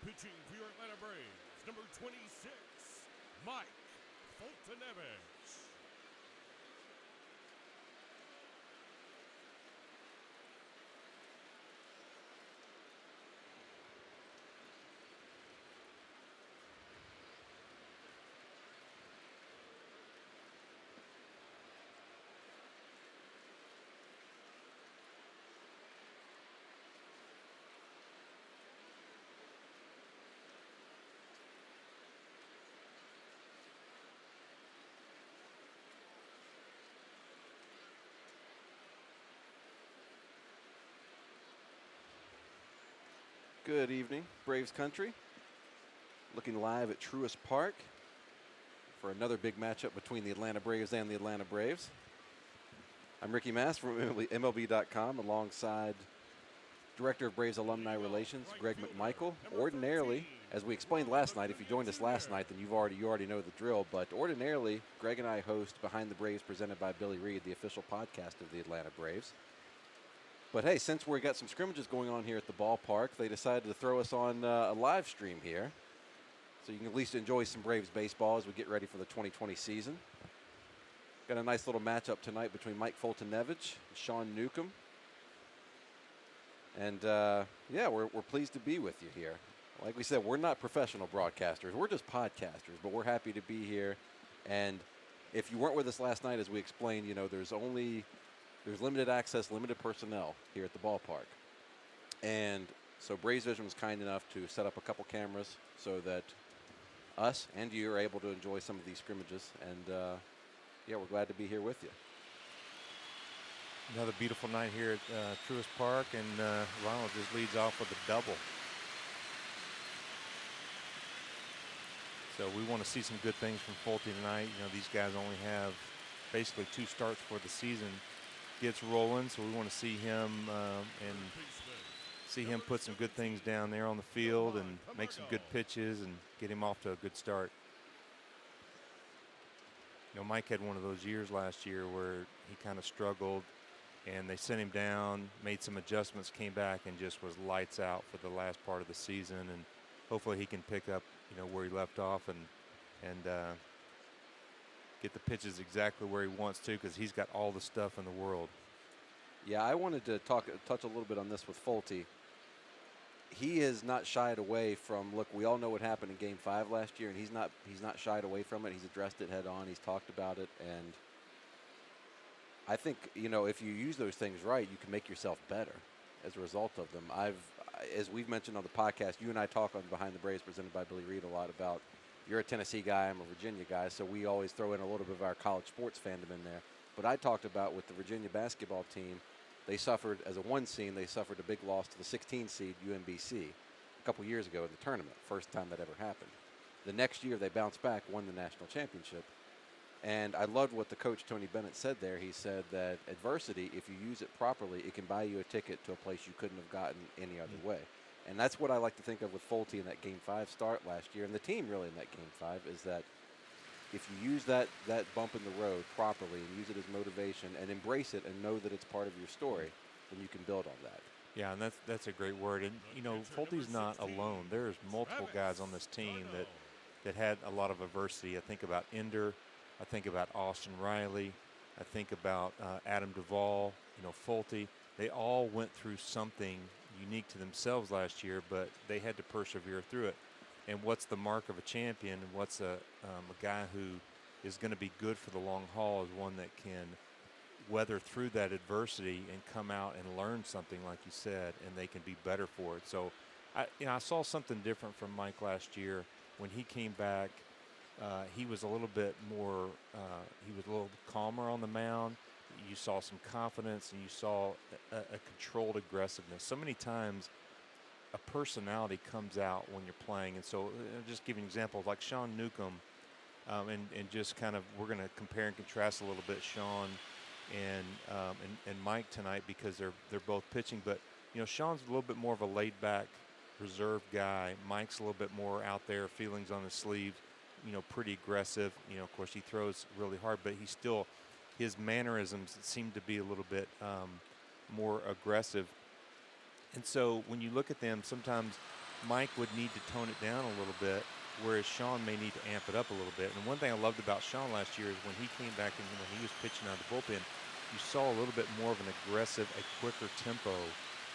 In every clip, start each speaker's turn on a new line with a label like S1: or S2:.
S1: Pitching for your Atlanta Braves, number 26, Mike Foltynewicz.
S2: Good evening, Braves country. Looking live at Truist Park for another big matchup between the Atlanta Braves and the Atlanta Braves. I'm Ricky Mast from MLB.com alongside Director of Braves Alumni Relations, Greg McMichael. Ordinarily, as we explained last night, if you joined us last night, then you already know the drill, but ordinarily, Greg and I host Behind the Braves presented by Billy Reed, the official podcast of the Atlanta Braves. But hey, since we got some scrimmages going on here at the ballpark, they decided to throw us on a live stream here. So you can at least enjoy some Braves baseball as we get ready for the 2020 season. Got a nice little matchup tonight between Mike Foltynewicz and Sean Newcomb. And yeah, we're pleased to be with you here. Like we said, we're not professional broadcasters. We're just podcasters, but we're happy to be here. And if you weren't with us last night, as we explained, you know, there's limited access, limited personnel here at the ballpark. And so Braves Vision was kind enough to set up a couple cameras so that us and you are able to enjoy some of these scrimmages. And, yeah, we're glad to be here with you.
S3: Another beautiful night here at Truist Park, and Ronald just leads off with a double. So we want to see some good things from Folty tonight. You know, these guys only have basically 2 starts for the season. Gets rolling, so we want to see him put some good things down there on the field and make some good pitches and get him off to a good start. You know, Mike had one of those years last year where he kind of struggled, and they sent him down, made some adjustments, came back, and just was lights out for the last part of the season. And hopefully he can pick up, you know, where he left off and get the pitches exactly where he wants to, because he's got all the stuff in the world.
S2: Yeah, I wanted to touch a little bit on this with Folty. He has not shied away from, look, we all know what happened in Game 5 last year, and he's not shied away from it. He's addressed it head on. He's talked about it, and I think, you know, if you use those things right, you can make yourself better as a result of them. As we've mentioned on the podcast, you and I talk on Behind the Braves presented by Billy Reed a lot about, you're a Tennessee guy, I'm a Virginia guy, so we always throw in a little bit of our college sports fandom in there. But I talked about with the Virginia basketball team, they suffered, as a 1 seed, they suffered a big loss to the 16 seed UMBC a couple years ago in the tournament, first time that ever happened. The next year they bounced back, won the national championship. And I loved what the coach, Tony Bennett, said there. He said that adversity, if you use it properly, it can buy you a ticket to a place you couldn't have gotten any other way. And that's what I like to think of with Folty in that Game 5 start last year, and the team really in that Game 5, is that if you use that bump in the road properly and use it as motivation and embrace it and know that it's part of your story, then you can build on that.
S3: Yeah, and that's a great word. And, you know, Folty's not alone. There's multiple guys on this team that had a lot of adversity. I think about Ender. I think about Austin Riley. I think about Adam Duvall, you know, Folty. They all went through something unique to themselves last year, but they had to persevere through it. And what's the mark of a champion, and what's a guy who is going to be good for the long haul, is one that can weather through that adversity and come out and learn something, like you said, and they can be better for it. So I saw something different from Mike last year. When he came back, he was a little bit more, he was a little calmer on the mound. You saw some confidence, and you saw a controlled aggressiveness. So many times a personality comes out when you're playing. And so just give you an example of like Sean Newcomb, and just kind of, we're going to compare and contrast a little bit Sean and Mike tonight, because they're both pitching. But, you know, Sean's a little bit more of a laid-back, reserved guy. Mike's a little bit more out there, feelings on his sleeve, you know, pretty aggressive. You know, of course, he throws really hard, but he still, his mannerisms seem to be a little bit more aggressive. And so when you look at them, sometimes Mike would need to tone it down a little bit, whereas Sean may need to amp it up a little bit. And one thing I loved about Sean last year is when he came back and when he was pitching out of the bullpen, you saw a little bit more of an aggressive, a quicker tempo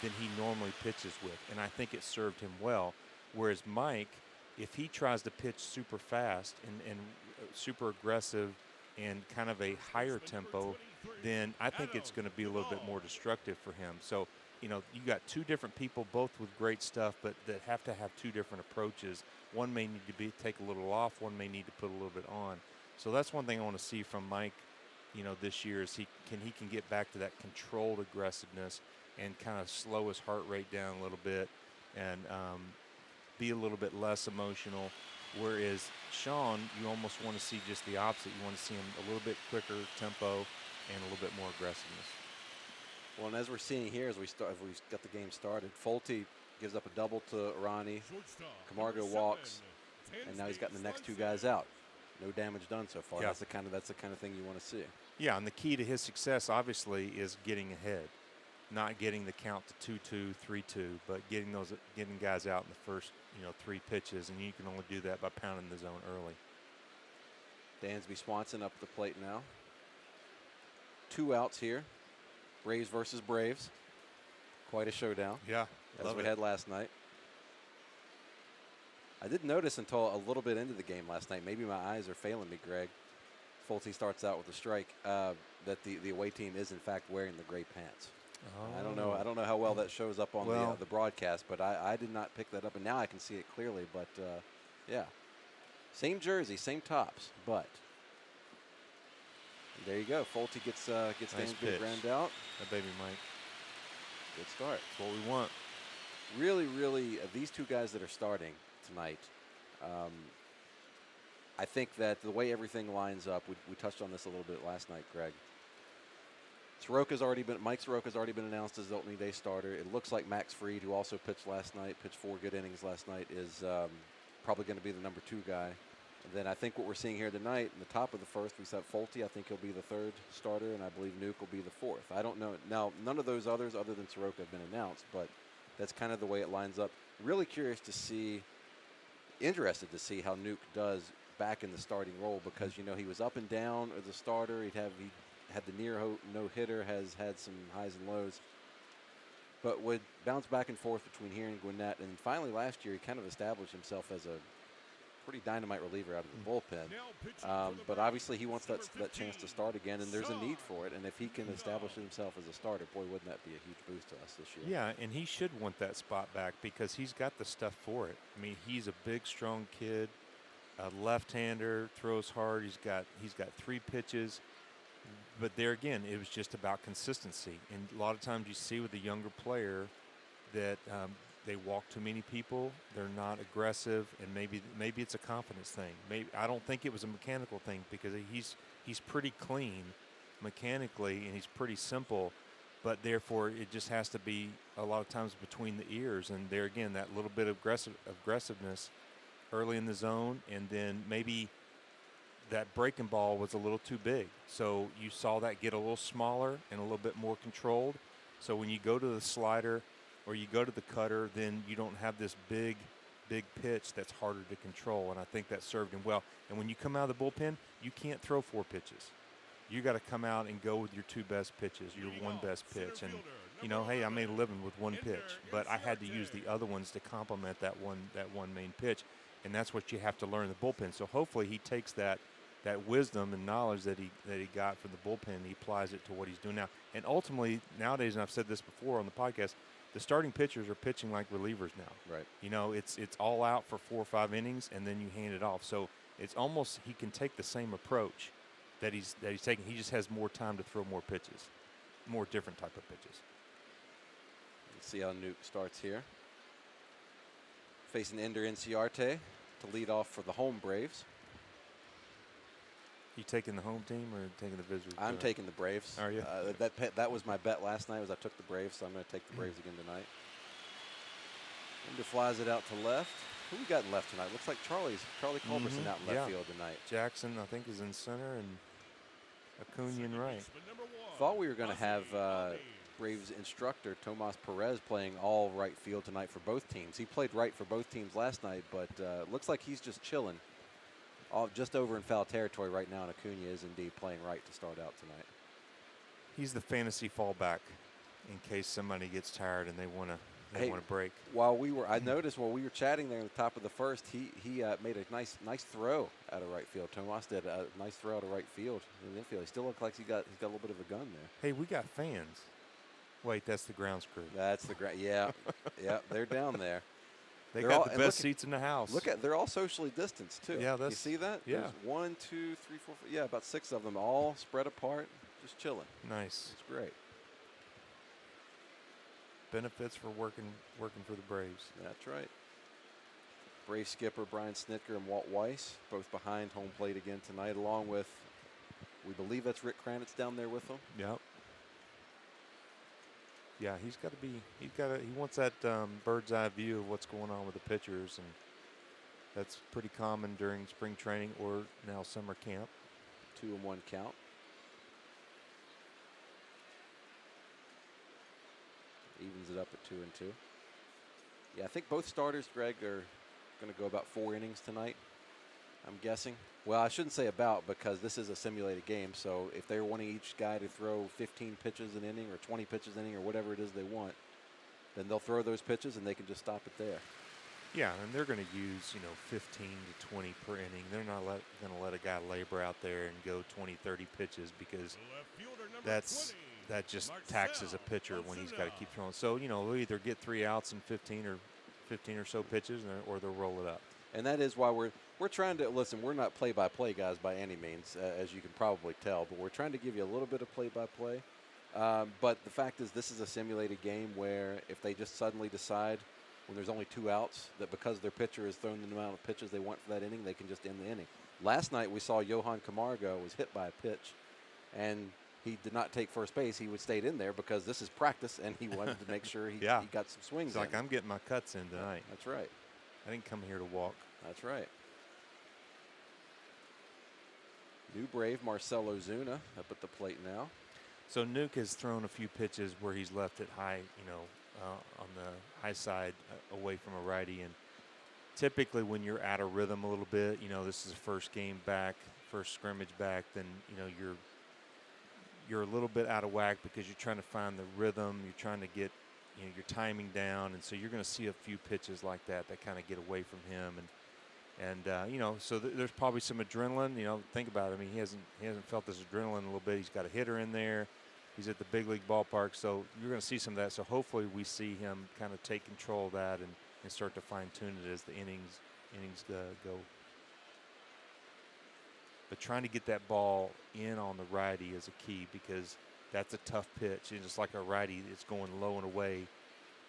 S3: than he normally pitches with. And I think it served him well. Whereas Mike, if he tries to pitch super fast and super aggressive and kind of a higher tempo, then I think it's going to be a little bit more destructive for him. So, you got two different people, both with great stuff, but that have to have two different approaches. One may need to take a little off, one may need to put a little bit on. So that's one thing I want to see from Mike, this year is he can get back to that controlled aggressiveness and kind of slow his heart rate down a little bit and be a little bit less emotional. Whereas Sean, you almost want to see just the opposite. You want to see him a little bit quicker tempo and a little bit more aggressiveness.
S2: Well, and as we're seeing here, as we got the game started, Folty gives up a double to Ronnie. Camargo walks, and now he's gotten the next two guys out. No damage done so far.
S3: Yeah.
S2: That's the kind of thing you want to see.
S3: Yeah, and the key to his success, obviously, is getting ahead, not getting the count to 2-2, 3-2, but getting guys out in the first 3 pitches, and you can only do that by pounding the zone early.
S2: Dansby Swanson up at the plate now. 2 outs here. Braves versus Braves. Quite a showdown.
S3: Yeah,
S2: as we had last night. I did notice until a little bit into the game last night, maybe my eyes are failing me, Greg. Folty starts out with a strike, that the away team is in fact wearing the gray pants.
S3: Oh.
S2: I don't know how well that shows up on the broadcast, but I did not pick that up, and now I can see it clearly. But yeah, same jersey, same tops, but there you go. Folty gets
S3: nice
S2: Dansby to ground out.
S3: That baby Mike.
S2: Good start.
S3: That's what we want.
S2: Really, these two guys that are starting tonight, I think that the way everything lines up, we touched on this a little bit last night, Greg. Mike Soroka's already been announced as the opening day starter. It looks like Max Fried, who also pitched 4 good innings last night, is probably going to be the number 2 guy. And then I think what we're seeing here tonight, in the top of the first, we saw Folty. I think he'll be the 3rd starter, and I believe Nuke will be the 4th. I don't know. Now, none of those others other than Soroka have been announced, but that's kind of the way it lines up. Really interested to see how Nuke does back in the starting role, because, he was up and down as a starter. He had the near no-hitter, has had some highs and lows, but would bounce back and forth between here and Gwinnett. And finally last year, he kind of established himself as a pretty dynamite reliever out of the bullpen. But obviously he wants that chance to start again, and there's a need for it. And if he can establish himself as a starter, boy, wouldn't that be a huge boost to us this year.
S3: Yeah, and he should want that spot back because he's got the stuff for it. I mean, he's a big, strong kid, a left-hander, throws hard. He's got 3 pitches. But there again, it was just about consistency. And a lot of times you see with a younger player that they walk too many people. They're not aggressive, and maybe it's a confidence thing. I don't think it was a mechanical thing because he's pretty clean mechanically and he's pretty simple. But therefore, it just has to be a lot of times between the ears. And there again, that little bit of aggressiveness early in the zone, and then maybe that breaking ball was a little too big. So you saw that get a little smaller and a little bit more controlled. So when you go to the slider or you go to the cutter, then you don't have this big pitch that's harder to control. And I think that served him well. And when you come out of the bullpen, you can't throw 4 pitches. You got to come out and go with your 2 best pitches, your 1 best pitch. And, hey, I made a living with 1 pitch, but I had to use the other ones to complement that one main pitch. And that's what you have to learn in the bullpen. So hopefully he takes that wisdom and knowledge that he got from the bullpen, and he applies it to what he's doing now. And ultimately, nowadays, and I've said this before on the podcast, the starting pitchers are pitching like relievers now.
S2: Right.
S3: It's all out for 4 or 5 innings, and then you hand it off. So it's almost he can take the same approach that he's taking. He just has more time to throw more pitches, more different type of pitches.
S2: Let's see how Nuke starts here. Facing Ender Inciarte to lead off for the home Braves.
S3: You taking the home team or taking the visitors?
S2: I'm taking the Braves.
S3: Are you?
S2: That was my bet last night. I took the Braves, so I'm going to take the Braves again tonight. Ender flies it out to left. Who we got in left tonight? Looks like Charlie Culberson out in left field tonight.
S3: Jackson, I think, is in center, and Acuna in right.
S2: Thought we were going to have Braves instructor, Tomas Perez, playing all right field tonight for both teams. He played right for both teams last night, but looks like he's just chilling. Just over in foul territory right now, and Acuna is indeed playing right to start out tonight.
S3: He's the fantasy fallback in case somebody gets tired and they want to break.
S2: I noticed while we were chatting there at the top of the first, he made a nice throw out of right field. Tomas did a nice throw out of right field in the infield. He still looks like he's got a little bit of a gun there.
S3: Hey, we got fans. Wait, that's the grounds crew.
S2: That's the yeah, they're down there.
S3: They're got the best seats in the house.
S2: They're all socially distanced too.
S3: Yeah,
S2: you see that?
S3: Yeah.
S2: There's 1, 2, 3, 4, 5, yeah, about 6 of them, all spread apart, just chilling.
S3: Nice.
S2: It's great.
S3: Benefits for working for the Braves.
S2: That's right. Brave skipper Brian Snitker and Walt Weiss both behind home plate again tonight, along with, we believe that's Rick Kranitz down there with them.
S3: Yep. Yeah, he wants that bird's eye view of what's going on with the pitchers, and that's pretty common during spring training or now summer camp.
S2: 2-1 count. Evens it up at 2-2. Yeah, I think both starters, Greg, are going to go about 4 innings tonight, I'm guessing. Well, I shouldn't say about, because this is a simulated game, so if they're wanting each guy to throw 15 pitches an inning or 20 pitches an inning or whatever it is they want, then they'll throw those pitches and they can just stop it there.
S3: Yeah, and they're going to use, 15 to 20 per inning. They're not going to let a guy labor out there and go 20, 30 pitches, because that just taxes a pitcher when he's got to keep throwing. So, they'll either get 3 outs and 15 or so pitches, or they'll roll it up.
S2: And that is why we're trying to, listen, we're not play-by-play guys by any means, as you can probably tell, but we're trying to give you a little bit of play-by-play. But the fact is, this is a simulated game where if they just suddenly decide when there's only 2 outs that because their pitcher has thrown the amount of pitches they want for that inning, they can just end the inning. Last night we saw Yohann Camargo was hit by a pitch, and he did not take first base. He stayed in there because this is practice, and he wanted to make sure he got some swings in.
S3: It's like, I'm getting my cuts in tonight.
S2: That's right.
S3: I didn't come here to walk.
S2: That's right. New Brave Marcell Ozuna up at the plate now.
S3: So Nuke has thrown a few pitches where he's left it high, on the high side away from a righty. And typically when you're out of rhythm a little bit, this is the first game back, first scrimmage back, then, you're a little bit out of whack because you're trying to find the rhythm. You're trying to get, your timing down. And so you're going to see a few pitches like that kind of get away from him. And so there's probably some adrenaline. Think about it. I mean, he hasn't felt this adrenaline a little bit. He's got a hitter in there. He's at the big league ballpark, so you're going to see some of that. So hopefully we see him kind of take control of that and start to fine-tune it as the innings go. But trying to get that ball in on the righty is a key, because that's a tough pitch. And just like a righty, it's going low and away,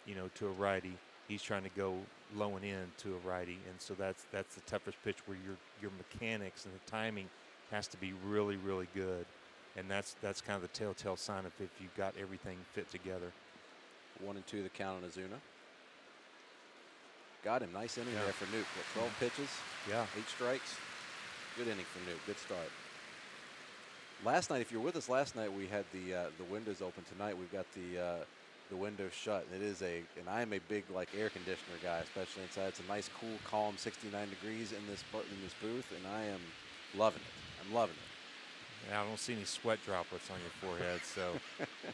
S3: to a righty. He's trying to go low and in to a righty, and so that's the toughest pitch, where your mechanics and the timing has to be really, really good, and that's kind of the telltale sign of if you've got everything fit together. 1-2
S2: the count on Ozuna. Got him. Nice inning there for Nuke. 12 pitches.
S3: Yeah.
S2: 8 strikes. Good inning for Nuke. Good start. Last night, if you were with us last night, we had the windows open. Tonight we've got the windows shut. And it is and I am a big air conditioner guy, especially inside. It's a nice, cool, calm 69 degrees in this booth, and I am loving it. I'm loving it.
S3: Yeah, I don't see any sweat droplets on your forehead, so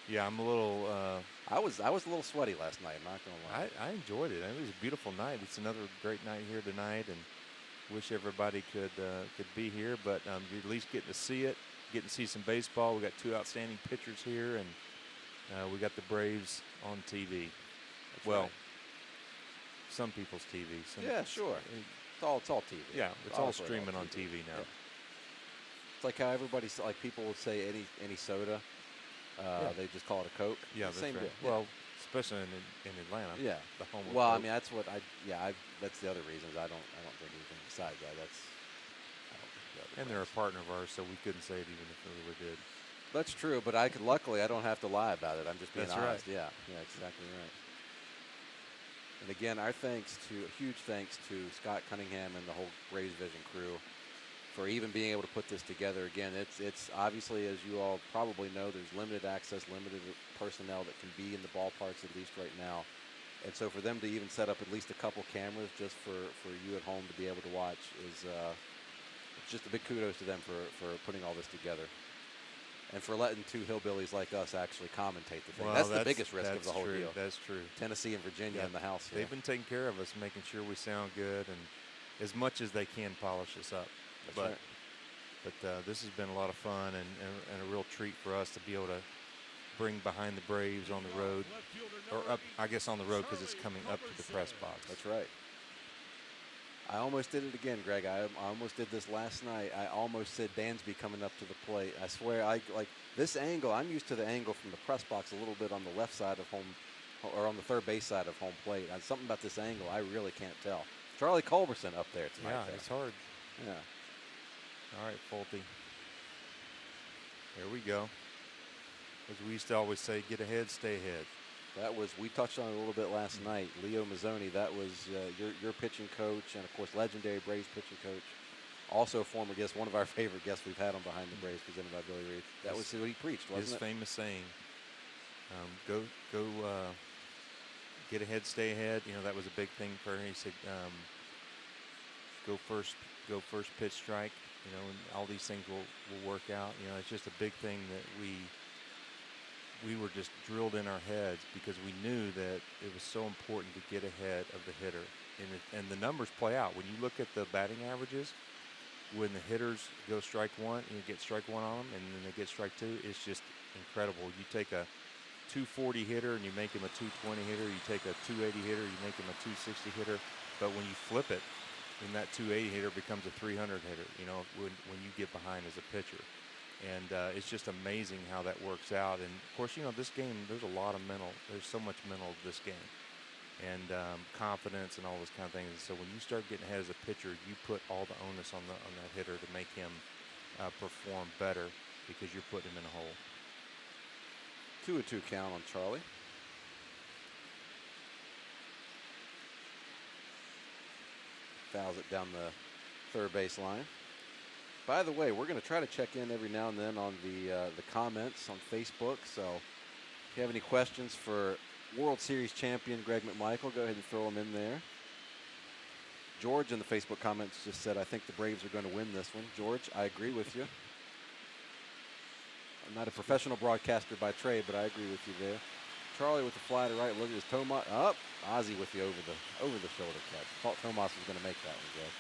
S3: yeah, I'm a little.
S2: I was a little sweaty last night. I'm not gonna lie.
S3: I enjoyed it. It was a beautiful night. It's another great night here tonight, and wish everybody could be here. But you're at least getting to see it, getting to see some baseball. We got 2 outstanding pitchers here, and we got the Braves on TV.
S2: That's
S3: well,
S2: right.
S3: Some people's TV.
S2: Yeah, sure. It's all TV.
S3: Yeah, it's all streaming on TV now.
S2: Yeah. It's like how everybody, people would say any soda, they just call it a Coke.
S3: Yeah, that's
S2: same
S3: right.
S2: deal.
S3: Well, especially in Atlanta.
S2: Yeah.
S3: The home of
S2: well,
S3: Coke.
S2: I mean, that's what that's the other reasons I don't drink anything besides that. I don't think the other
S3: And they're a partner of ours, so we couldn't say it even if we really did.
S2: That's true, but luckily I don't have to lie about it. I'm just being honest.
S3: Right.
S2: Yeah, exactly right. And again, huge thanks to Scott Cunningham and the whole Braves Vision crew for even being able to put this together. Again, it's obviously, as you all probably know, there's limited access, limited personnel that can be in the ballparks at least right now. And so for them to even set up at least a couple cameras just for you at home to be able to watch is it's just a big kudos to them for putting all this together. And for letting two hillbillies like us actually commentate the thing.
S3: Well,
S2: that's the biggest risk of the whole
S3: true.
S2: deal.
S3: That's true.
S2: Tennessee and Virginia in the house here.
S3: They've been taking care of us, making sure we sound good, and as much as they can polish us up.
S2: That's right.
S3: But this has been a lot of fun and a real treat for us to be able to bring Behind the Braves on the road, or up, I guess, on the road because it's coming up to the press box.
S2: That's right. I almost did it again, Greg. I almost did this last night. I almost said Dansby coming up to the plate. I swear, like this angle, I'm used to the angle from the press box a little bit on the left side of home, or on the third base side of home plate. Something about this angle, I really can't tell. Charlie Culberson up there tonight.
S3: Yeah, it's hard.
S2: Yeah.
S3: All right, Folty. There we go. As we used to always say, get ahead, stay ahead.
S2: That was, we touched on it a little bit last night. Leo Mazzoni, that was your pitching coach, and of course, legendary Braves pitching coach. Also a former guest, one of our favorite guests we've had on Behind the Braves, presented by Billy Reed. That was what he preached, wasn't it?
S3: His famous saying, go, get ahead, stay ahead. You know, that was a big thing for him. He said, go first pitch strike, you know, and all these things will work out. You know, it's just a big thing that we were just drilled in our heads because we knew that it was so important to get ahead of the hitter. And the numbers play out. When you look at the batting averages, when the hitters go strike one, you get strike one on them, and then they get strike two, it's just incredible. You take a 240 hitter and you make him a 220 hitter. You take a 280 hitter, you make him a 260 hitter. But when you flip it, then that 280 hitter becomes a 300 hitter, you know, when you get behind as a pitcher. And it's just amazing how that works out. And, of course, you know, this game, there's so much mental of this game. And confidence and all those kind of things. And so when you start getting ahead as a pitcher, you put all the onus on that hitter to make him perform better because you're putting him in a hole.
S2: 2-2 count on Charlie. Fouls it down the third base line. By the way, we're going to try to check in every now and then on the comments on Facebook. So if you have any questions for World Series champion Greg McMichael, go ahead and throw them in there. George in the Facebook comments just said, I think the Braves are going to win this one. George, I agree with you. I'm not a professional broadcaster by trade, but I agree with you there. Charlie with the fly to right. Look at his Tomas. Up. Ozzie with the over the shoulder catch. Thought Tomas was going to make that one, Greg.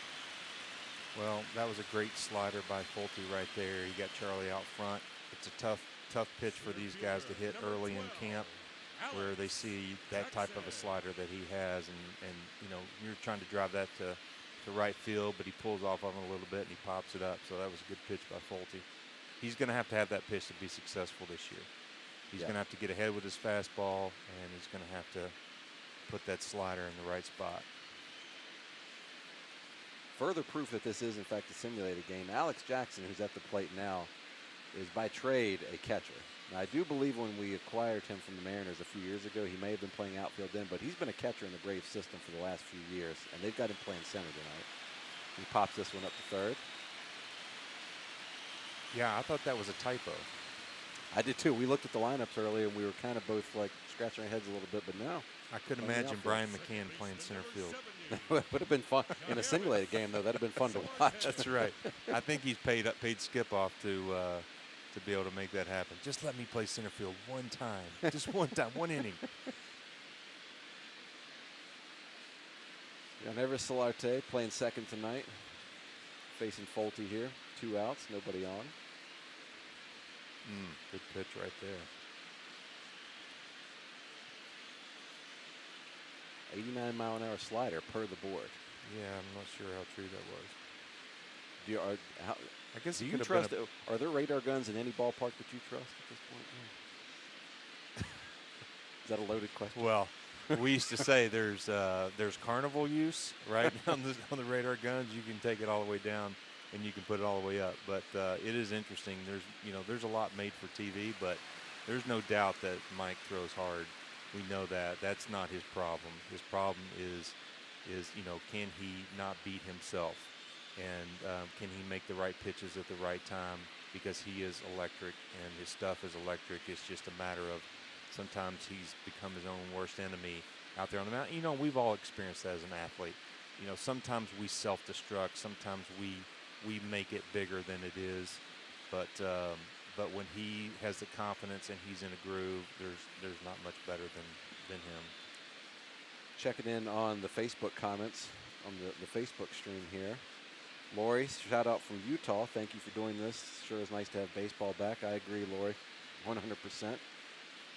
S3: Well, that was a great slider by Folty right there. You got Charlie out front. It's a tough pitch for these guys to hit early in camp, where they see that type of a slider that he has, and you know, you're trying to drive that to right field, but he pulls off on it a little bit and he pops it up. So that was a good pitch by Folty. He's going to have that pitch to be successful this year. He's going to have to get ahead with his fastball, and he's going to have to put that slider in the right spot.
S2: Further proof that this is, in fact, a simulated game. Alex Jackson, who's at the plate now, is by trade a catcher. Now, I do believe when we acquired him from the Mariners a few years ago, he may have been playing outfield then, but he's been a catcher in the Braves system for the last few years, and they've got him playing center tonight. He pops this one up to third.
S3: Yeah, I thought that was a typo.
S2: I did too. We looked at the lineups earlier, and we were kind of both like scratching our heads a little bit, but no.
S3: I couldn't imagine Brian McCann playing center field.
S2: Would have been fun in a simulated game, though. That'd have been fun to watch.
S3: That's right. I think he's paid Skip off to be able to make that happen. Just let me play center field one time, just one time, one inning.
S2: Everest Solarte playing second tonight, facing Folty here. 2 outs, nobody on.
S3: Good pitch right there.
S2: 89-mile-an-hour slider per the board.
S3: Yeah, I'm not sure how true that was. I guess
S2: do you trust? Are there radar guns in any ballpark that you trust at this point? Yeah. Is that a loaded question?
S3: Well, we used to say there's carnival use, right? on the radar guns, you can take it all the way down and you can put it all the way up. But it is interesting. There's a lot made for TV, but there's no doubt that Mike throws hard. We know that. That's not his problem. His problem is can he not beat himself? and can he make the right pitches at the right time, because he is electric and his stuff is electric. It's just a matter of sometimes he's become his own worst enemy out there on the mound. You know, we've all experienced that as an athlete. You know, sometimes we self-destruct, sometimes we make it bigger than it is, but when he has the confidence and he's in a groove, there's not much better than him.
S2: Checking in on the Facebook comments on the Facebook stream here. Lori, shout out from Utah. Thank you for doing this. Sure is nice to have baseball back. I agree, Lori, 100%.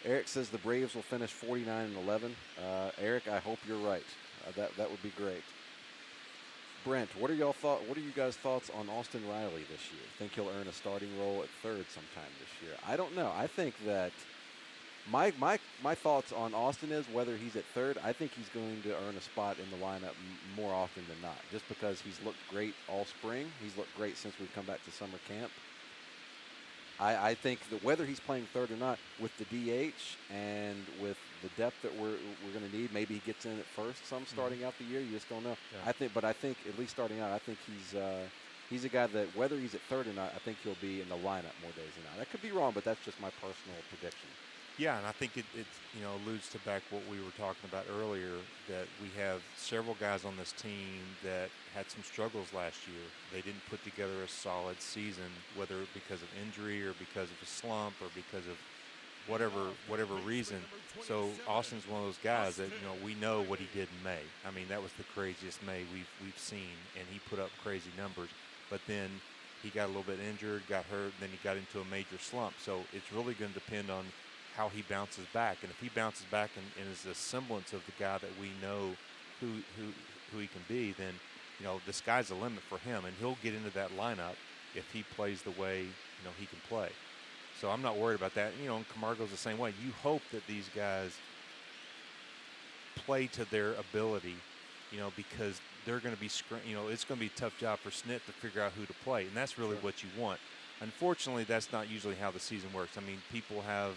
S2: Eric says the Braves will finish 49-11. Eric, I hope you're right. That would be great. Brent, what are you guys' thoughts on Austin Riley this year? Think he'll earn a starting role at third sometime this year? I don't know. I think that my thoughts on Austin is whether he's at third, I think he's going to earn a spot in the lineup more often than not, just because he's looked great all spring. He's looked great since we've come back to summer camp. I think that whether he's playing third or not, with the DH and with the depth that we're going to need, maybe he gets in at first some starting out the year. You just don't know.
S3: Yeah.
S2: I think at least starting out, I think he's a guy that whether he's at third or not, I think he'll be in the lineup more days than not. I could be wrong, but that's just my personal prediction.
S3: Yeah, and I think it alludes to back what we were talking about earlier, that we have several guys on this team that had some struggles last year. They didn't put together a solid season, whether because of injury or because of a slump or because of whatever reason. So Austin's one of those guys that, we know what he did in May. I mean, that was the craziest May we've seen, and he put up crazy numbers. But then he got a little bit injured, got hurt, and then he got into a major slump. So it's really going to depend on how he bounces back, and if he bounces back and is a semblance of the guy that we know who he can be, then the sky's the limit for him, and he'll get into that lineup if he plays the way he can play. So I'm not worried about that. And Camargo's the same way. You hope that these guys play to their ability, because they're going to be it's going to be a tough job for Snit to figure out who to play, and that's really what you want. Unfortunately, that's not usually how the season works. I mean, people have,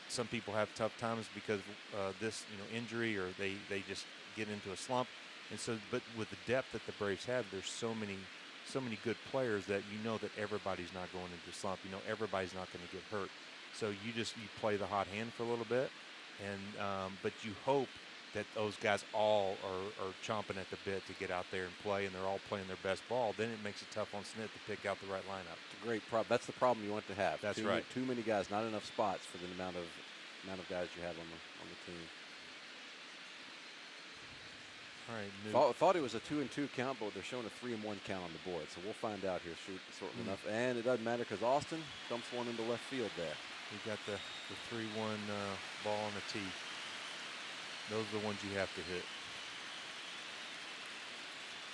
S3: some people have tough times because of this, injury, or they just get into a slump. And so, but with the depth that the Braves have, there's so many good players that that everybody's not going into a slump. Everybody's not going to get hurt. So you play the hot hand for a little bit, and but you hope that those guys all are chomping at the bit to get out there and play, and they're all playing their best ball. Then it makes it tough on Snit to pick out the right lineup.
S2: It's a great problem. That's the problem you want to have.
S3: That's right.
S2: Too many guys, not enough spots for the amount of guys you have on the team.
S3: All right.
S2: Thought it was a 2-2 count, but they're showing a 3-1 count on the board. So we'll find out here shortly enough. And it doesn't matter because Austin dumps one into left field there.
S3: We got the 3-1 ball on the tee. Those are the ones you have to hit.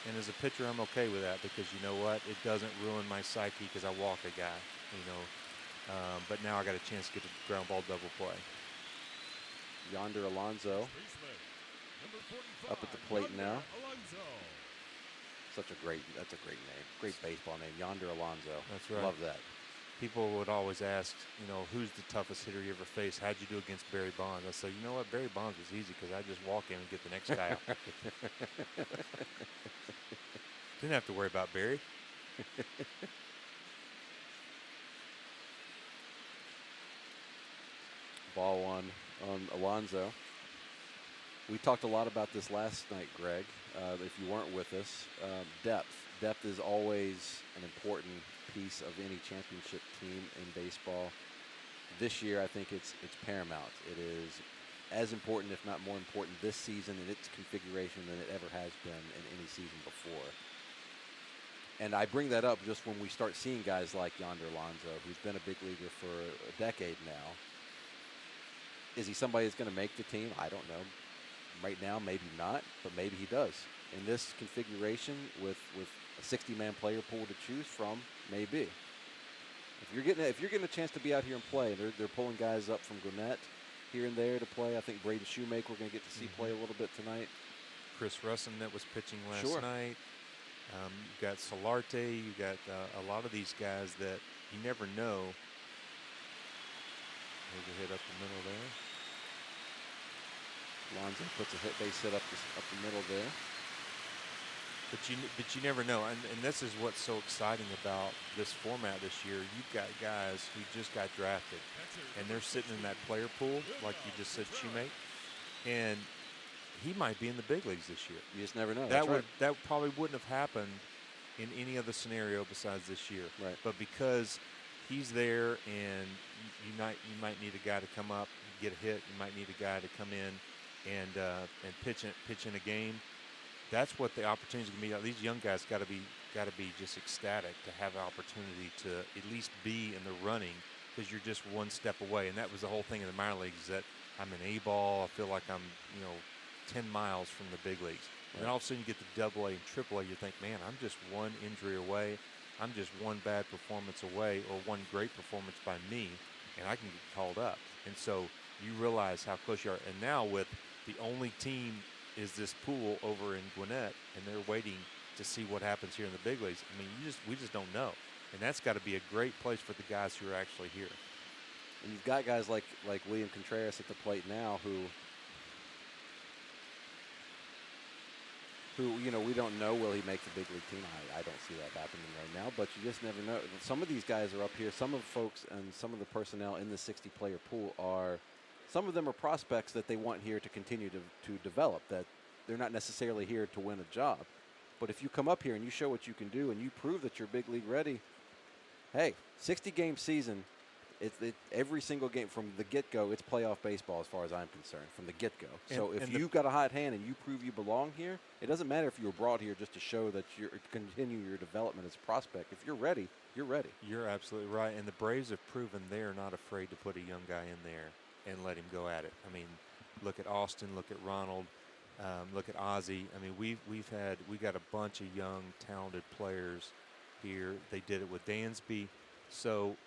S3: And as a pitcher, I'm okay with that because you know what? It doesn't ruin my psyche because I walk a guy, But now I got a chance to get a ground ball double play.
S2: Yonder Alonso up at the plate now. That's a great name. Great baseball name. Yonder Alonso.
S3: That's right.
S2: Love that.
S3: People would always ask, who's the toughest hitter you ever faced? How'd you do against Barry Bonds? I say, you know what? Barry Bonds was easy because I just walk in and get the next guy out. Didn't have to worry about Barry.
S2: Ball one on Alonso. We talked a lot about this last night, Greg. If you weren't with us, depth. Depth is always an important piece of any championship team in baseball. This year, I think it's paramount. It is as important, if not more important, this season in its configuration than it ever has been in any season before. And I bring that up just when we start seeing guys like Yonder Alonso, who's been a big leaguer for a decade now. Is he somebody that's going to make the team? I don't know. Right now, maybe not, but maybe he does. In this configuration with a 60-man player pool to choose from, maybe. If you're getting a chance to be out here and play, they're pulling guys up from Gwinnett here and there to play. I think Braden Shoemaker we're going to get to see play a little bit tonight.
S3: Chris Russin that was pitching last night. You got Solarte. You got a lot of these guys that you never know. There's a hit up the middle there.
S2: Alonso puts a base hit up the middle there.
S3: But you never know, and this is what's so exciting about this format this year. You've got guys who just got drafted, and they're sitting in that player pool, like you just said, Shoemake, and he might be in the big leagues this year.
S2: You just never know.
S3: That probably wouldn't have happened in any other scenario besides this year.
S2: Right.
S3: But because he's there, and you might need a guy to come up, get a hit. You might need a guy to come in and pitch in a game. That's what the opportunity is going to be. These young guys got to be just ecstatic to have the opportunity to at least be in the running, because you're just one step away. And that was the whole thing in the minor leagues, is that I'm in A-ball. I feel like I'm 10 miles from the big leagues. And then all of a sudden you get to AA and AAA. You think, man, I'm just one injury away. I'm just one bad performance away, or one great performance by me, and I can get called up. And so you realize how close you are. And now with the only team is this pool over in Gwinnett, and they're waiting to see what happens here in the big leagues. I mean, we just don't know. And that's got to be a great place for the guys who are actually here.
S2: And you've got guys like William Contreras at the plate now who we don't know, will he make the big league team? I don't see that happening right now, but you just never know. Some of these guys are up here. Some of the folks and some of the personnel in the 60-player pool some of them are prospects that they want here to continue to develop, that they're not necessarily here to win a job. But if you come up here and you show what you can do and you prove that you're big league ready, hey, 60-game season, every single game from the get-go, it's playoff baseball as far as I'm concerned, from the get-go. So if you've got a hot hand and you prove you belong here, it doesn't matter if you were brought here just to show that you're continue your development as a prospect. If you're ready, you're ready.
S3: You're absolutely right. And the Braves have proven they're not afraid to put a young guy in there and let him go at it. I mean, look at Austin, look at Ronald, look at Ozzie. I mean, we got a bunch of young, talented players here. They did it with Dansby. So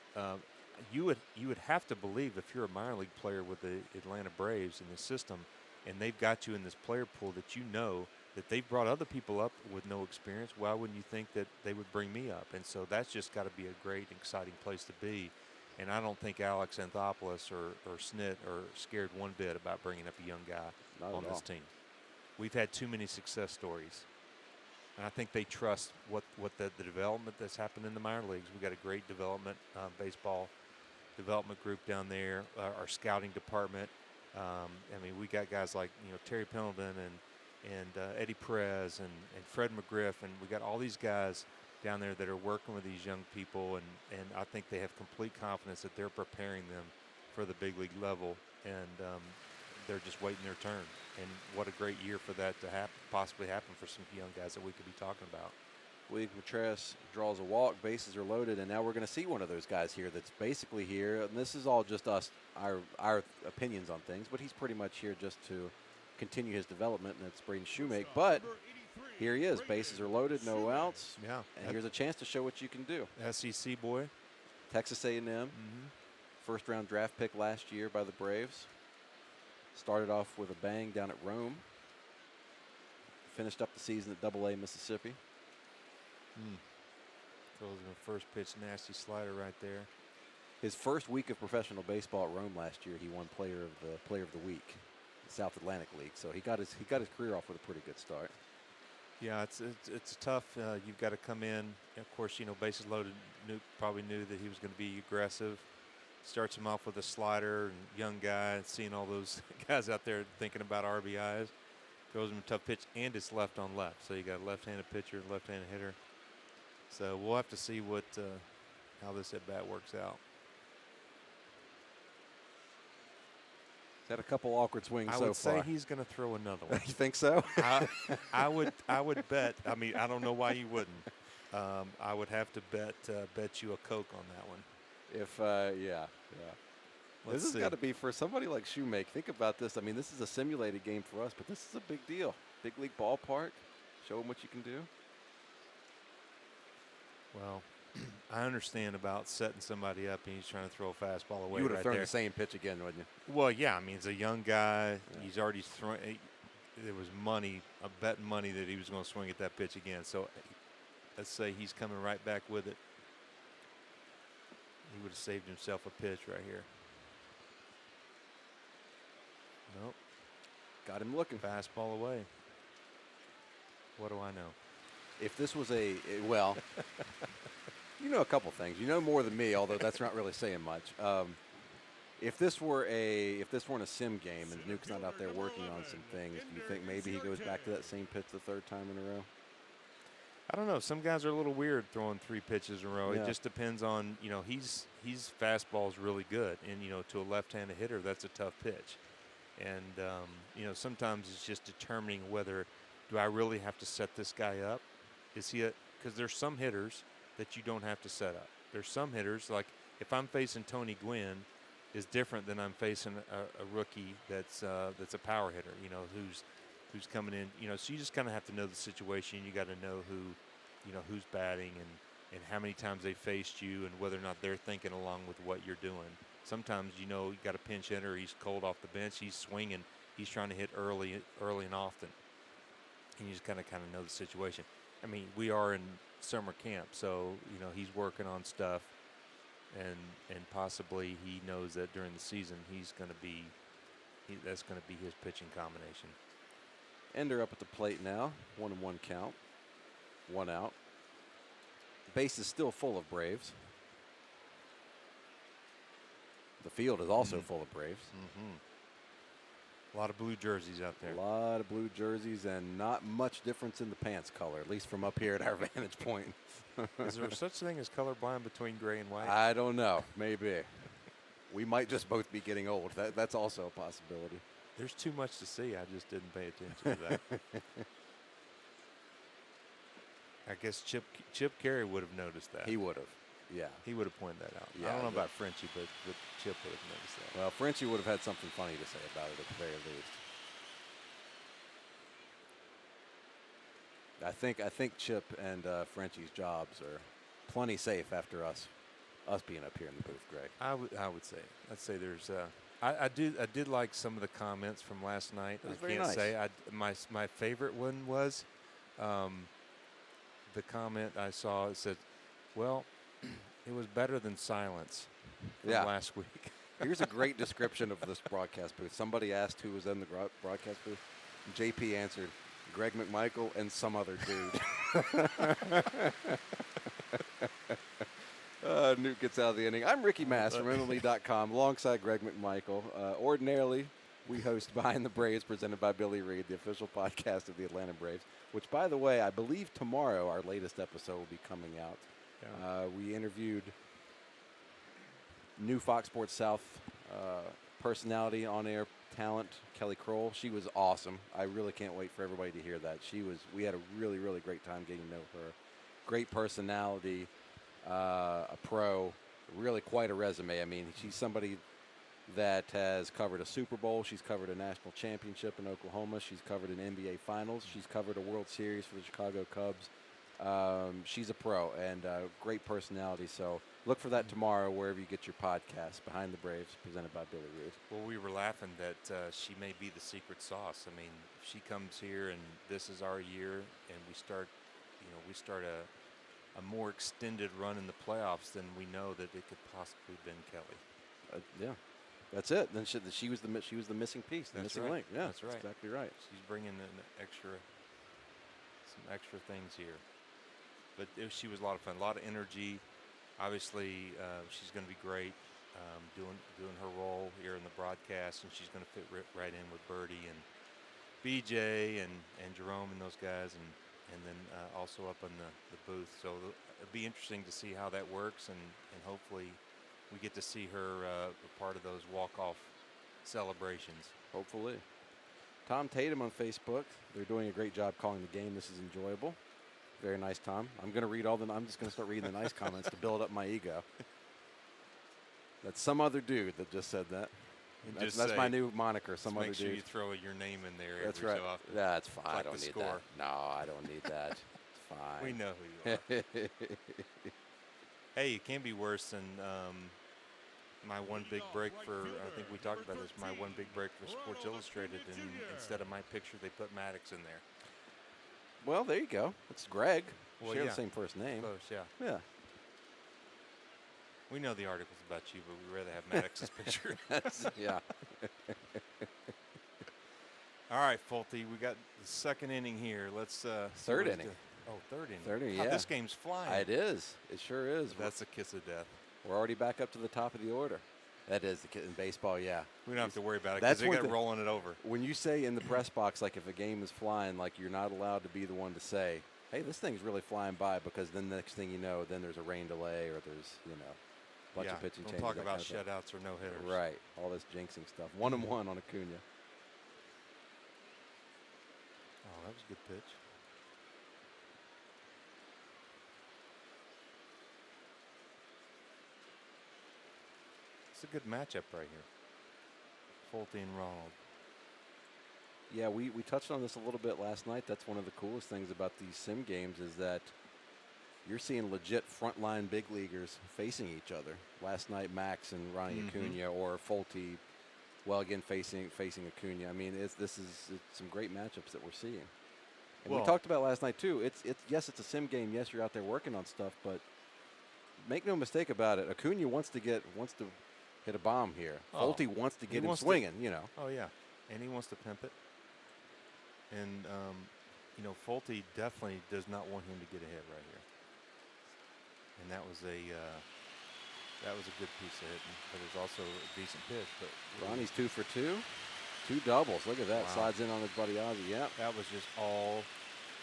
S3: you would have to believe, if you're a minor league player with the Atlanta Braves in the system, and they've got you in this player pool, that that they've brought other people up with no experience. Why wouldn't you think that they would bring me up? And so that's just got to be a great, exciting place to be. And I don't think Alex Anthopoulos or Snit are scared one bit about bringing up a young guy on this team. We've had too many success stories. And I think they trust what the development that's happened in the minor leagues. We've got a great baseball development group down there, our scouting department. I mean, we got guys like Terry Pendleton and Eddie Perez and Fred McGriff, and we got all these guys down there that are working with these young people, and I think they have complete confidence that they're preparing them for the big league level, and they're just waiting their turn. And what a great year for that to possibly happen for some young guys that we could be talking about.
S2: William Contreras draws a walk, bases are loaded, and now we're going to see one of those guys here that's basically here. And this is all just our opinions on things, but he's pretty much here just to continue his development, and that's Braden Shoemake. But here he is, bases are loaded, no outs.
S3: Yeah.
S2: And here's a chance to show what you can do.
S3: SEC boy.
S2: Texas A&M, first-round draft pick last year by the Braves. Started off with a bang down at Rome. Finished up the season at AA Mississippi.
S3: Throws him a first pitch, nasty slider right there.
S2: His first week of professional baseball at Rome last year, he won Player of the Week, the South Atlantic League. So he got his career off with a pretty good start. Yeah,
S3: it's tough. You've got to come in. Of course, bases loaded. Probably knew that he was going to be aggressive. Starts him off with a slider, and young guy, seeing all those guys out there thinking about RBIs. Throws him a tough pitch, and it's left on left. So you got a left-handed pitcher, left-handed hitter. So we'll have to see how this at bat works out.
S2: Had a couple awkward swings so far.
S3: I would say he's going to throw another one.
S2: You think so?
S3: I would bet. I mean, I don't know why you wouldn't. I would have to bet you a Coke on that one.
S2: Yeah. This has got to be for somebody like Shoemake. Think about this. I mean, this is a simulated game for us, but this is a big deal. Big league ballpark. Show them what you can do.
S3: Well, I understand about setting somebody up and he's trying to throw a fastball away.
S2: You would have thrown
S3: there.
S2: the same pitch again, wouldn't you?
S3: Well, yeah. I mean, he's a young guy. Yeah. He's already thrown. There was money, a bet money that he was going to swing at that pitch again. So let's say he's coming right back with it. He would have saved himself a pitch right here. Nope.
S2: Got him looking.
S3: Fastball away. What do I know?
S2: if this was well, you know a couple things. You know more than me, although that's not really saying much. If this weren't a sim game and Nuke's not out there working on some things, do you think maybe he goes back to that same pitch the third time in a row?
S3: I don't know. Some guys are a little weird throwing 3 pitches in a row.
S2: Yeah.
S3: It just depends on, his fastball's really good. And, to a left-handed hitter, that's a tough pitch. And, sometimes it's just determining whether, do I really have to set this guy up? Because there's some hitters that you don't have to set up. There's some hitters, like if I'm facing Tony Gwynn, is different than I'm facing a rookie that's a power hitter, who's coming in, so you just kind of have to know the situation. You got to know who's batting and how many times they faced you and whether or not they're thinking along with what you're doing. Sometimes, you got a pinch hitter, he's cold off the bench, he's swinging, he's trying to hit early and often. And you just kind of know the situation. I mean, we are in summer camp, so, he's working on stuff and possibly he knows that during the season that's going to be his pitching combination.
S2: Ender up at the plate now. 1-1 count. 1 out. Base is still full of Braves. The field is also full of Braves.
S3: A lot of blue jerseys out there.
S2: A lot of blue jerseys and not much difference in the pants color, at least from up here at our vantage point.
S3: Is there such thing as colorblind between gray and white?
S2: I don't know. Maybe. We might just both be getting old. That's also a possibility.
S3: There's too much to see. I just didn't pay attention to that. I guess Chip Carey would have noticed that.
S2: He would have. Yeah.
S3: He would have pointed that out.
S2: Yeah,
S3: I don't know about Frenchie, but Chip would have noticed that.
S2: Well, Frenchie would have had something funny to say about it at the very least. I think Chip and Frenchie's jobs are plenty safe after us being up here in the booth, Greg.
S3: I would say. I'd say there's. I did like some of the comments from last night.
S2: It was
S3: I
S2: very
S3: can't
S2: nice.
S3: say my favorite one was the comment I saw. It said, "Well, it was better than silence from last week."
S2: Here's a great description of this broadcast booth. Somebody asked who was in the broadcast booth. JP answered, Greg McMichael and some other dude. Newt gets out of the inning. I'm Ricky Mast from MLB.com alongside Greg McMichael. Ordinarily, we host Behind the Braves, presented by Billy Reed, the official podcast of the Atlanta Braves, which, by the way, I believe tomorrow our latest episode will be coming out. Yeah. We interviewed new Fox Sports South personality, on-air talent, Kelly Kroll. She was awesome. I really can't wait for everybody to hear that. We had a really, really great time getting to know her. Great personality, a pro, really quite a resume. I mean, she's somebody that has covered a Super Bowl. She's covered a national championship in Oklahoma. She's covered an NBA Finals. She's covered a World Series for the Chicago Cubs. She's a pro and great personality. So look for that tomorrow wherever you get your podcast, Behind the Braves, presented by Billy Reed.
S3: Well, we were laughing that she may be the secret sauce. I mean, if she comes here and this is our year and we start a more extended run in the playoffs, then we know that it could possibly have been Kelly.
S2: Yeah. That's it. Then she was the missing piece, the missing link. Yeah,
S3: that's right.
S2: That's exactly right.
S3: She's bringing in some extra things here. But she was a lot of fun, a lot of energy. Obviously, she's going to be great doing her role here in the broadcast, and she's going to fit right in with Birdie and BJ and Jerome and those guys, and then also up in the booth. So it'll be interesting to see how that works, and hopefully we get to see her a part of those walk-off celebrations.
S2: Hopefully. Tom Tatum on Facebook. They're doing a great job calling the game. This is enjoyable. Very nice, Tom. I'm going to read I'm just going to start reading the nice comments to build up my ego. That's some other dude that just said that. That's my new moniker, some other dude.
S3: Make sure you throw your name in there
S2: That's
S3: every
S2: right.
S3: so often.
S2: Yeah, that's fine.
S3: Like
S2: I don't need
S3: score.
S2: that. No, I don't need that. It's fine.
S3: We know who you are. Hey, it can be worse than my one big break for, I think we talked about this, my one big break for Sports Illustrated, and instead of my picture, they put Maddox in there.
S2: Well, there you go. It's Greg.
S3: Well,
S2: Share
S3: yeah.
S2: the same first name.
S3: Close, yeah.
S2: Yeah.
S3: We know the article's about you, but we'd rather have Maddox's picture.
S2: Yeah.
S3: All right, Folty, we got the second inning here. Let's
S2: Third inning.
S3: Oh, third inning.
S2: Third inning,
S3: God,
S2: yeah.
S3: this game's flying.
S2: It is. It sure is.
S3: That's the kiss of death.
S2: We're already back up to the top of the order. That is the kiss in baseball, yeah.
S3: We don't have to worry about it
S2: That's
S3: because they
S2: one
S3: got
S2: thing.
S3: rolling it over.
S2: When you say in the press box, like if a game is flying, like you're not allowed to be the one to say, hey, this thing's really flying by, because then the next thing you know, then there's a rain delay or there's, a bunch of pitching changes.
S3: Don't talk about
S2: kind of
S3: shutouts or no-hitters.
S2: Right. All this jinxing stuff. 1-1 on Acuna.
S3: Oh, that was a good pitch. It's a good matchup right here. Folty and Ronald.
S2: Yeah, we touched on this a little bit last night. That's one of the coolest things about these sim games is that you're seeing legit frontline big leaguers facing each other. Last night, Max and Ronnie Acuna, or Folty, well, again, facing Acuna. I mean, it's some great matchups that we're seeing. And we talked about last night too. Yes, it's a sim game. Yes, you're out there working on stuff, but make no mistake about it. Acuna wants to hit a bomb here. Folty wants to get him swinging.
S3: Oh yeah, and he wants to pimp it. And Folty definitely does not want him to get ahead right here. And that was a good piece of hitting, but it was also a decent pitch. But
S2: Ronnie's 2 for 2, 2 doubles. Look at that.
S3: Wow.
S2: Slides in on his buddy Ozzie. Yeah.
S3: That was just all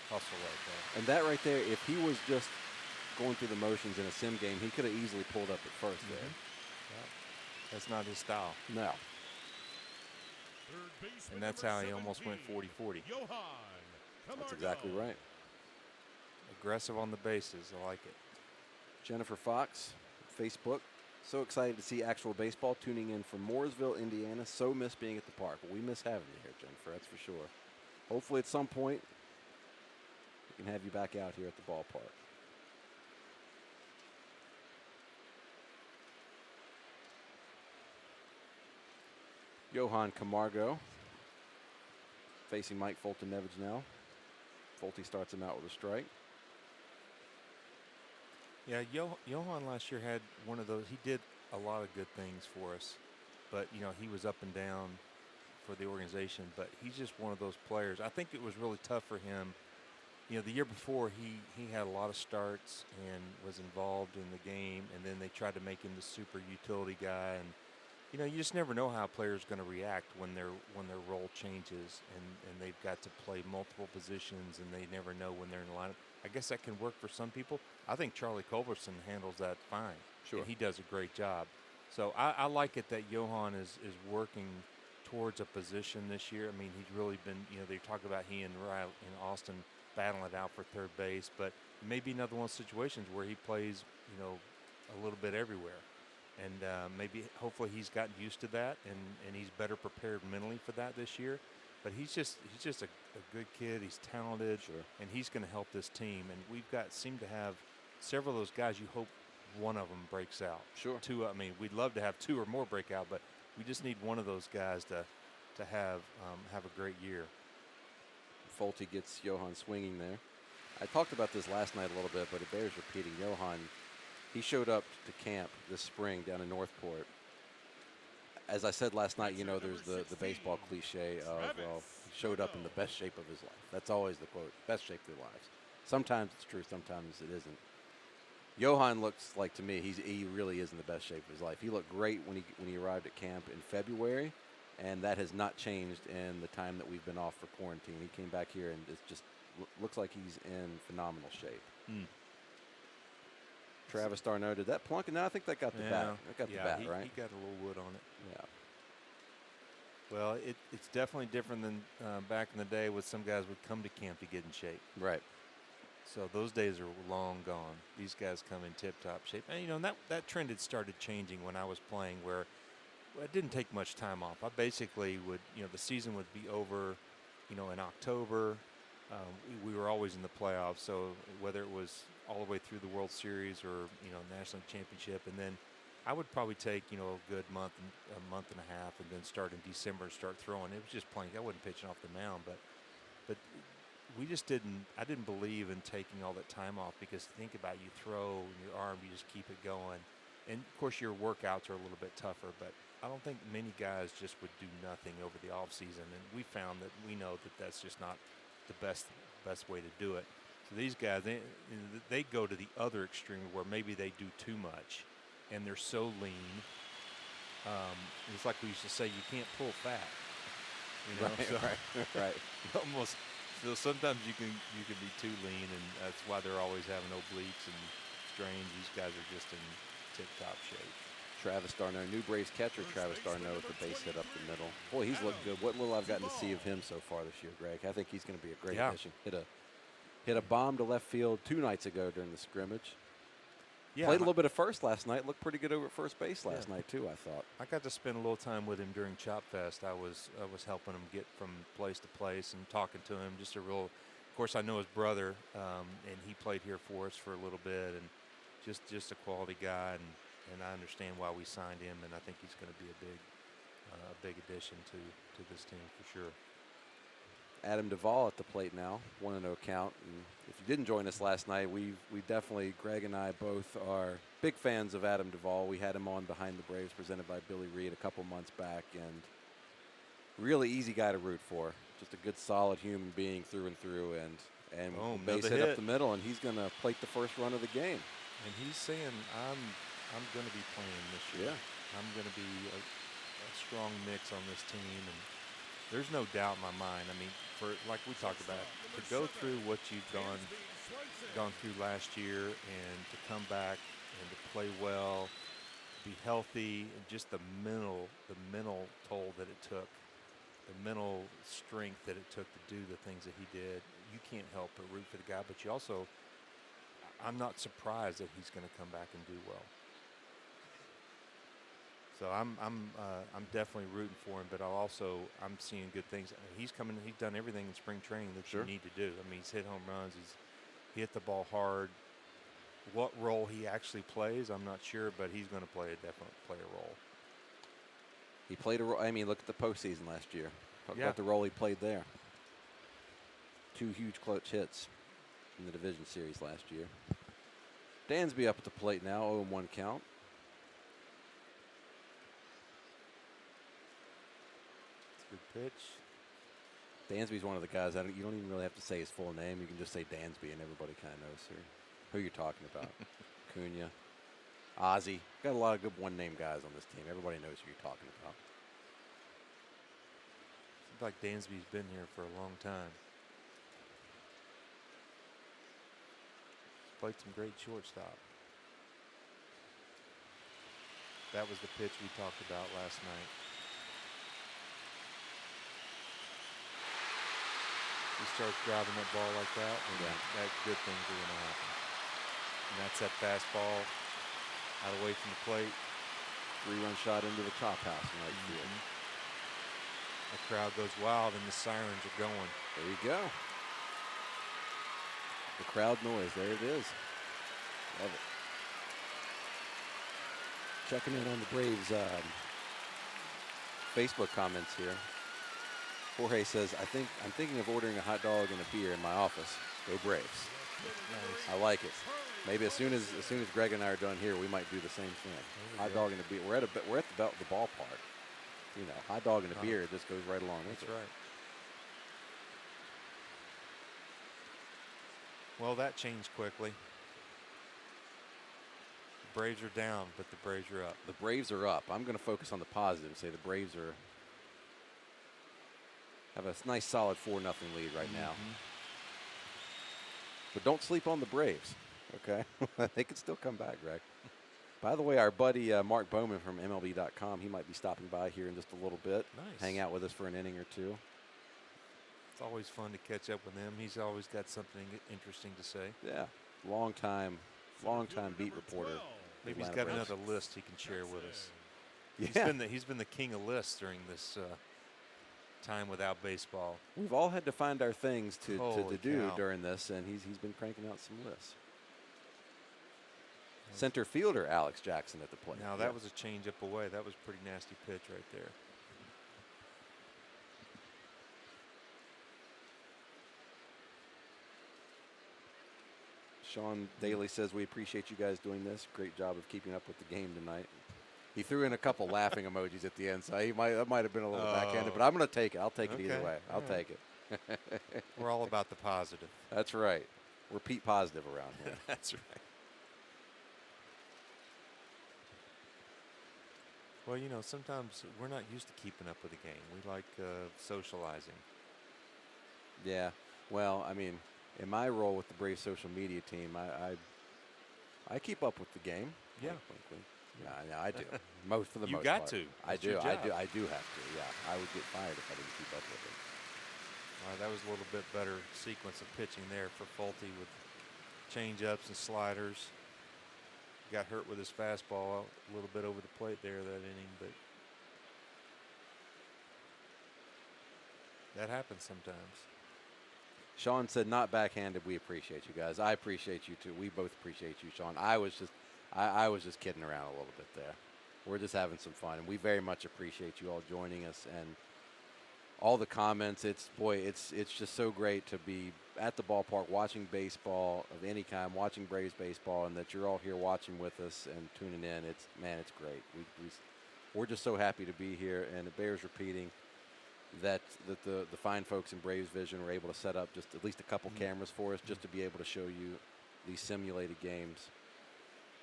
S3: hustle right there.
S2: And that right there, if he was just going through the motions in a sim game, he could have easily pulled up at first there.
S3: Yeah. That's not his style.
S2: No.
S3: And that's how he almost went 40-40.
S1: Yohann.
S2: That's exactly right.
S3: Aggressive on the bases. I like it.
S2: Jennifer Fox, Facebook. So excited to see actual baseball, tuning in from Mooresville, Indiana. So miss being at the park. Well, we miss having you here, Jennifer, that's for sure. Hopefully at some point we can have you back out here at the ballpark. Yohann Camargo facing Mike Foltynewicz now. Folty starts him out with a strike.
S3: Yeah, Yohann last year had one of those. He did a lot of good things for us, but he was up and down for the organization. But he's just one of those players. I think it was really tough for him. The year before he had a lot of starts and was involved in the game, and then they tried to make him the super utility guy. And you just never know how a player's going to react when their role changes, and they've got to play multiple positions, and they never know when they're in the lineup. I guess that can work for some people. I think Charlie Culberson handles that fine.
S2: Sure.
S3: And he does a great job. So I like it that Yohann is working towards a position this year. I mean, he's really been, they talk about he and Riley and Austin battling it out for third base, but it may be another one of those situations where he plays, a little bit everywhere. And hopefully he's gotten used to that, and he's better prepared mentally for that this year. But he's just a good kid. He's talented,
S2: Sure.
S3: And he's going to help this team. And we've seem to have several of those guys. You hope one of them breaks out.
S2: Sure.
S3: Two. I mean, we'd love to have two or more break out, but we just need one of those guys to have a great year.
S2: Folty gets Yohann swinging there. I talked about this last night a little bit, but it bears repeating. Yohann, he showed up to camp this spring down in Northport. As I said last night, there's the baseball cliche of, well, he showed up in the best shape of his life. That's always the quote, best shape of their lives. Sometimes it's true, sometimes it isn't. Yohann looks like, to me, he really is in the best shape of his life. He looked great when he arrived at camp in February, and that has not changed in the time that we've been off for quarantine. He came back here, and it just looks like he's in phenomenal shape. Travis Darno, did that plunk? No, I think that got the bat. That got the bat, right?
S3: He got a little wood on it.
S2: Yeah.
S3: Well, it's definitely different than back in the day when some guys would come to camp to get in shape.
S2: Right.
S3: So those days are long gone. These guys come in tip-top shape. And, that trend had started changing when I was playing, where I didn't take much time off. I basically would, the season would be over, in October. We were always in the playoffs, so whether it was all the way through the World Series or, National Championship, and then I would probably take, a good month and a half, and then start in December and start throwing. It was just playing. I wasn't pitching off the mound, but we just I didn't believe in taking all that time off, because think about it, you throw in your arm, you just keep it going. And, of course, your workouts are a little bit tougher, but I don't think many guys just would do nothing over the off season. And we found that we know that that's just not the best way to do it. So these guys, they go to the other extreme where maybe they do too much, and they're so lean. It's like we used to say, you can't pull fat. You know,
S2: right.
S3: Almost. So sometimes you can be too lean, and that's why they're always having obliques and strains. These guys are just in tip-top shape.
S2: Travis Darno, new Braves catcher Travis Darno with the base hit up the middle. Boy, he's looked good. What little I've gotten to see of him so far this year, Greg, I think he's going to be a great addition. Hit a bomb to left field 2 nights ago during the scrimmage. Yeah, played a little bit of first last night. Looked pretty good over at first base last night too, I thought.
S3: I got to spend a little time with him during Chop Fest. I was helping him get from place to place and talking to him. Just a real, of course, I know his brother, and he played here for us for a little bit, and just a quality guy, and I understand why we signed him, and I think he's going to be a big addition to this team for sure.
S2: Adam Duvall at the plate now, 1-0 count. And if you didn't join us last night, we definitely, Greg and I both are big fans of Adam Duvall. We had him on Behind the Braves, presented by Billy Reed a couple months back, and really easy guy to root for. Just a good, solid human being through and through, and base hit up the middle, and he's going to plate the first run of the game.
S3: And he's saying, I'm going to be playing this year. Yeah. I'm going to be a strong mix on this team, and there's no doubt in my mind. I mean, for like we talked about, to go through what you've gone through last year, and to come back and to play well, be healthy, and just the mental toll that it took, the mental strength that it took to do the things that he did. You can't help but root for the guy, but you also, I'm not surprised that he's going to come back and do well. So I'm definitely rooting for him, but I'm seeing good things. He's done everything in spring training that you need to do. I mean, he's hit home runs, he hit the ball hard. What role he actually plays, I'm not sure, but he's going to definitely play a role.
S2: He played a role. I mean, look at the postseason last year. Talk
S3: Yeah.
S2: about the role he played there. 2 huge clutch hits in the division series last year. Dansby up at the plate now, 0-1 count.
S3: Good pitch.
S2: Dansby's one of the guys, you don't even really have to say his full name. You can just say Dansby, and everybody kind of knows who you're talking about. Cunha, Ozzie. Got a lot of good one-name guys on this team. Everybody knows who you're talking about.
S3: Seems like Dansby's been here for a long time. He's played some great shortstop. That was the pitch we talked about last night. He starts driving that ball like that, and that good things are going to happen. And that's that fastball out away from the plate.
S2: 3-run shot into the top house in right field.
S3: The crowd goes wild, and the sirens are going.
S2: There you go. The crowd noise. There it is. Love it. Checking in on the Braves Facebook comments here. Jorge says, I'm thinking of ordering a hot dog and a beer in my office. Go Braves. Nice. I like it. Maybe as soon as Greg and I are done here, we might do the same thing. Hot dog and a beer. We're at the ballpark. You know, hot dog and a beer just goes right along with it.
S3: That's right. Well, that changed quickly. The Braves are down, but the Braves are up.
S2: The Braves are up. I'm going to focus on the positive and say the Braves have a nice solid 4-0 lead right now. But don't sleep on the Braves, okay? They could still come back, Greg. By the way, our buddy Mark Bowman from MLB.com, he might be stopping by here in just a little bit.
S3: Nice.
S2: Hang out with us for an inning or two.
S3: It's always fun to catch up with him. He's always got something interesting to say.
S2: Yeah, long time beat reporter.
S3: Maybe he's got another list he can share with us.
S2: Yeah.
S3: He's been the king of lists during this time without baseball.
S2: We've all had to find our things to do
S3: cow.
S2: during this, and he's been cranking out some lists. Center fielder Alex Jackson at the plate.
S3: Now that was a change up away. That was a pretty nasty pitch right there.
S2: Sean Daly says, we appreciate you guys doing this. Great job of keeping up with the game tonight. He threw in a couple laughing emojis at the end, so that might have been a little backhanded, but I'm going to take it. I'll take it either way. I'll take it.
S3: We're all about the positive.
S2: That's right. We're Pete positive around here.
S3: That's right. Well, you know, sometimes we're not used to keeping up with the game. We like socializing.
S2: Yeah. Well, I mean, in my role with the Braves social media team, I keep up with the game.
S3: Yeah.
S2: Wink, wink, wink. Yeah, I do. For the
S3: You
S2: most
S3: got
S2: part.
S3: to.
S2: I
S3: That's
S2: do.
S3: your
S2: I
S3: job.
S2: do. I do have to. Yeah. I would get fired if I didn't keep up with it.
S3: That was a little bit better sequence of pitching there for Folty with change-ups and sliders. Got hurt with his fastball a little bit over the plate there that inning, but that happens sometimes.
S2: Sean said, "Not backhanded. We appreciate you guys. I appreciate you too. We both appreciate you, Sean. I was just kidding around a little bit there. We're just having some fun, and we very much appreciate you all joining us and all the comments. It's just so great to be at the ballpark watching baseball of any kind, watching Braves baseball, and that you're all here watching with us and tuning in. It's great. We're just so happy to be here, and it bears repeating that the fine folks in Braves Vision were able to set up just at least a couple cameras for us just to be able to show you these simulated games.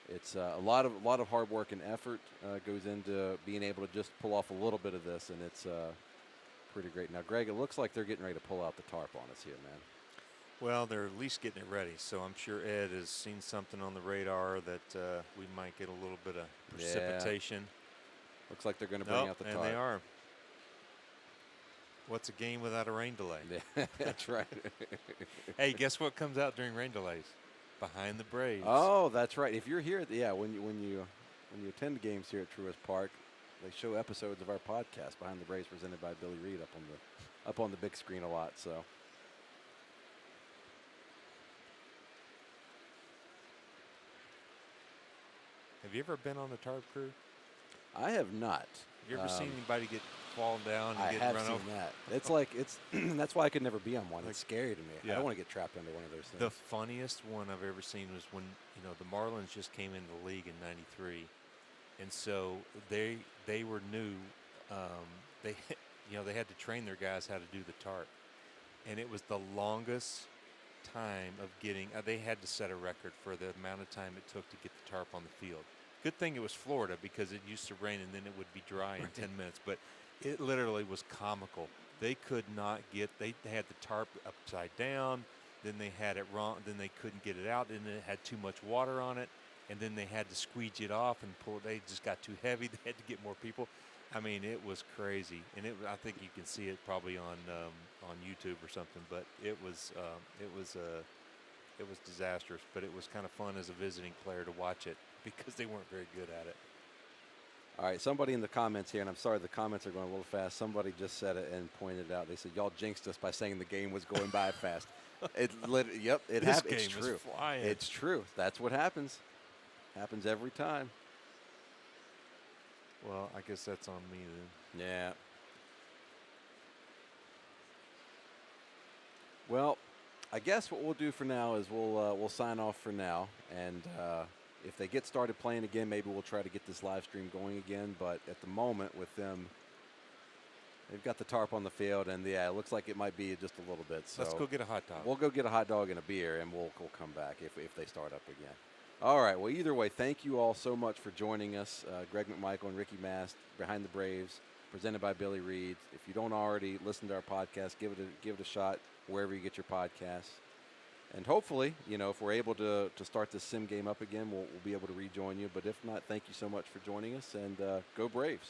S2: It's a lot of hard work and effort goes into being able to just pull off a little bit of this, and it's pretty great. Now, Greg, it looks like they're getting ready to pull out the tarp on us here, man.
S3: Well, they're at least getting it ready, so I'm sure Ed has seen something on the radar that we might get a little bit of precipitation.
S2: Yeah. Looks like they're going to bring out the tarp.
S3: And they are. What's a game without a rain delay?
S2: Yeah, that's right.
S3: Hey, guess what comes out during rain delays? Behind the Braves.
S2: Oh, that's right. If you're here, when you attend games here at Truist Park, they show episodes of our podcast, Behind the Braves, presented by Billy Reed, up on the big screen a lot. So.
S3: Have you ever been on the tarp crew?
S2: I have not.
S3: Have you ever seen anybody get fallen down and get run over?
S2: I have seen that. It's like that's why I could never be on one. It's scary to me.
S3: Yeah.
S2: I don't want to get trapped under one of those things.
S3: The funniest one I've ever seen was when the Marlins just came into the league in '93, and so they were new. They they had to train their guys how to do the tarp, and it was the longest time of getting. They had to set a record for the amount of time it took to get the tarp on the field. Good thing it was Florida because it used to rain and then it would be dry in 10 minutes. But it literally was comical. They could not get. They had the tarp upside down. Then they had it wrong. Then they couldn't get it out. Then it had too much water on it. And then they had to squeegee it off and pull it. They just got too heavy. They had to get more people. I mean, it was crazy. And I think you can see it probably on YouTube or something. But it was disastrous. But it was kind of fun as a visiting player to watch it because they weren't very good at it.
S2: All right, somebody in the comments here, and I'm sorry the comments are going a little fast. Somebody just said it and pointed out. They said, y'all jinxed us by saying the game was going by fast. It
S3: This
S2: happened.
S3: game
S2: It's true.
S3: is flying.
S2: It's true. That's what happens. Happens every time.
S3: Well, I guess that's on me then.
S2: Yeah. Well, I guess what we'll do for now is we'll sign off for now, and if they get started playing again, maybe we'll try to get this live stream going again. But at the moment, with them, they've got the tarp on the field, and yeah, it looks like it might be just a little bit. So
S3: let's go get a hot dog.
S2: We'll go get a hot dog and a beer, and we'll come back if they start up again. All right. Well, either way, thank you all so much for joining us. Greg McMichael and Ricky Mast, Behind the Braves, presented by Billy Reed. If you don't already listen to our podcast, give it a shot wherever you get your podcasts. And hopefully, if we're able to start this sim game up again, we'll be able to rejoin you. But if not, thank you so much for joining us, and go Braves.